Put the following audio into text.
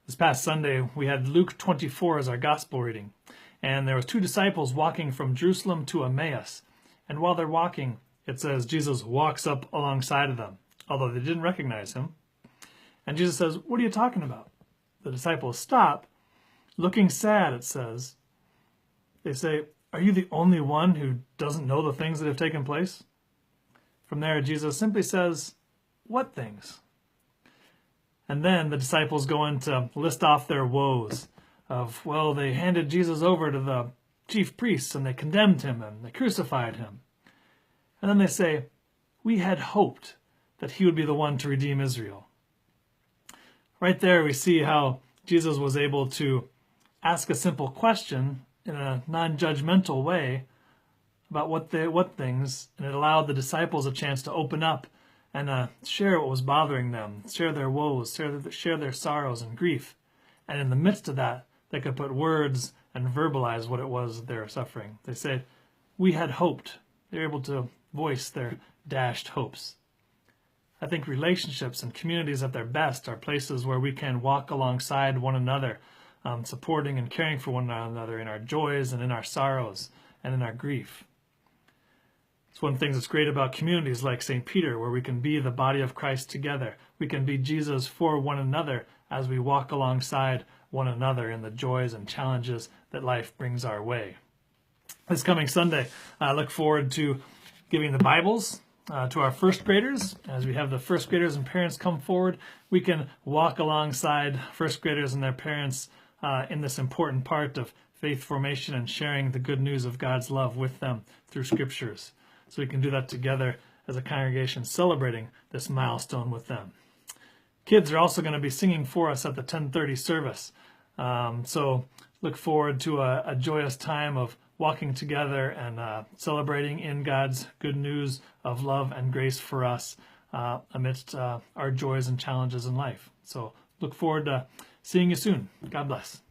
This past Sunday, we had Luke 24 as our gospel reading, and there was two disciples walking from Jerusalem to Emmaus. And while they're walking, it says Jesus walks up alongside of them, although they didn't recognize him. And Jesus says, "What are you talking about?" The disciples stop, looking sad, it says. They say, "Are you the only one who doesn't know the things that have taken place?" From there, Jesus simply says, "What things?" And then the disciples go on to list off their woes of, well, they handed Jesus over to the chief priests and they condemned him and they crucified him. And then they say, "We had hoped that he would be the one to redeem Israel." Right there we see how Jesus was able to ask a simple question in a non-judgmental way about what things, and it allowed the disciples a chance to open up and share what was bothering them, share their woes, share their sorrows and grief. And in the midst of that, they could put words and verbalize what it was that they were suffering. They said, "We had hoped." They were able to voice their dashed hopes. I think relationships and communities at their best are places where we can walk alongside one another, supporting and caring for one another in our joys and in our sorrows and in our grief. It's one of the things that's great about communities like St. Peter, where we can be the body of Christ together. We can be Jesus for one another as we walk alongside one another in the joys and challenges that life brings our way. This coming Sunday, I look forward to giving the Bibles to our first graders. As we have the first graders and parents come forward, we can walk alongside first graders and their parents in this important part of faith formation and sharing the good news of God's love with them through scriptures. So we can do that together as a congregation, celebrating this milestone with them. Kids are also going to be singing for us at the 10:30 service. So look forward to a joyous time of walking together and celebrating in God's good news of love and grace for us amidst our joys and challenges in life. So look forward to seeing you soon. God bless.